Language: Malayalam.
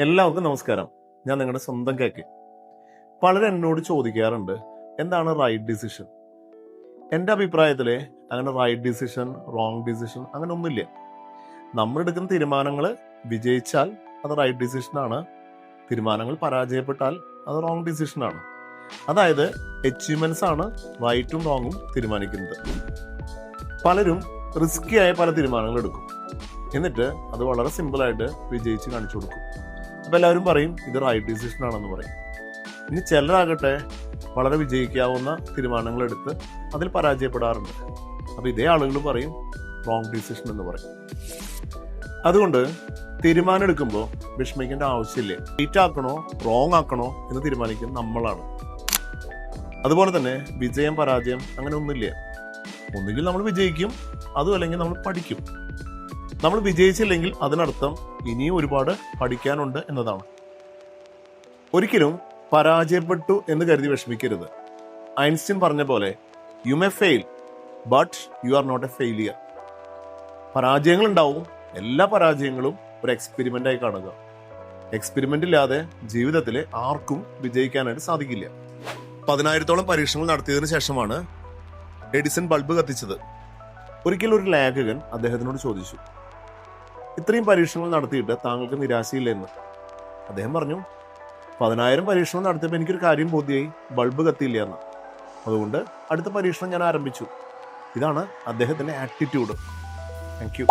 എല്ലാവർക്കും നമസ്കാരം. ഞാൻ നിങ്ങളുടെ സ്വന്തം കേക്ക്. പലരും എന്നോട് ചോദിക്കാറുണ്ട്, എന്താണ് റൈറ്റ് ഡിസിഷൻ? എൻ്റെ അഭിപ്രായത്തിൽ അങ്ങനെ റൈറ്റ് ഡിസിഷൻ, റോങ് ഡിസിഷൻ അങ്ങനെ ഒന്നുമില്ല. നമ്മൾ എടുക്കുന്ന തീരുമാനങ്ങൾ വിജയിച്ചാൽ അത് റൈറ്റ് ഡിസിഷനാണ്, തീരുമാനങ്ങൾ പരാജയപ്പെട്ടാൽ അത് റോങ് ഡിസിഷനാണ്. അതായത് അച്ചീവ്മെന്റ്സ് ആണ് റൈറ്റും റോങ്ങും തീരുമാനിക്കുന്നത്. പലരും റിസ്കി ആയ പല തീരുമാനങ്ങൾ എടുക്കും, എന്നിട്ട് അത് വളരെ സിമ്പിളായിട്ട് വിജയിച്ച് കാണിച്ചു കൊടുക്കും. അപ്പം എല്ലാവരും പറയും ഇത് റൈറ്റ് ഡിസിഷൻ ആണെന്ന് പറയും. ഇനി ചിലരാകട്ടെ വളരെ വിജയിക്കാവുന്ന തീരുമാനങ്ങൾ എടുത്ത് അതിൽ പരാജയപ്പെടാറുണ്ട്. അപ്പം ഇതേ ആളുകൾ പറയും റോങ് ഡിസിഷൻ എന്ന് പറയും. അതുകൊണ്ട് തീരുമാനം എടുക്കുമ്പോൾ വിഷമിക്കേണ്ട ആവശ്യമില്ല. റൈറ്റ് ആക്കണോ റോങ് ആക്കണോ എന്ന് തീരുമാനിക്കുന്നത് നമ്മളാണ്. അതുപോലെ തന്നെ വിജയം പരാജയം അങ്ങനെ ഒന്നുമില്ല. ഒന്നുകിൽ നമ്മൾ വിജയിക്കും, അതും അല്ലെങ്കിൽ നമ്മൾ പഠിക്കും. നമ്മൾ വിജയിച്ചില്ലെങ്കിൽ അതിനർത്ഥം ഇനിയും ഒരുപാട് പഠിക്കാനുണ്ട് എന്നതാണ്. ഒരിക്കലും പരാജയപ്പെട്ടു എന്ന് കരുതി വിഷമിക്കരുത്. ഐൻസ്റ്റീൻ പറഞ്ഞ പോലെ you may fail but you are not a failure. പരാജയങ്ങൾ ഉണ്ടാവും, എല്ലാ പരാജയങ്ങളും ഒരു എക്സ്പെരിമെന്റ് ആയി കാണുക. എക്സ്പെരിമെന്റ് ഇല്ലാതെ ജീവിതത്തിൽ ആർക്കും വിജയിക്കാനായിട്ട് സാധിക്കില്ല. 10,000-ഓളം പരീക്ഷണങ്ങൾ നടത്തിയതിനു ശേഷമാണ് എഡിസൺ ബൾബ് കത്തിച്ചത്. ഒരിക്കലും ഒരു ലേഖകൻ അദ്ദേഹത്തിനോട് ചോദിച്ചു, ഇത്രയും പരീക്ഷണങ്ങൾ നടത്തിയിട്ട് താങ്കൾക്ക് നിരാശയില്ലെന്ന്. അദ്ദേഹം പറഞ്ഞു, 10,000 പരീക്ഷണം നടത്തിയപ്പോൾ എനിക്കൊരു കാര്യം ബോധ്യമായി, ബൾബ് കത്തിയില്ല എന്ന്. അതുകൊണ്ട് അടുത്ത പരീക്ഷണം ഞാൻ ആരംഭിച്ചു. ഇതാണ് അദ്ദേഹത്തിന്റെ ആറ്റിറ്റ്യൂഡ്. Thank you.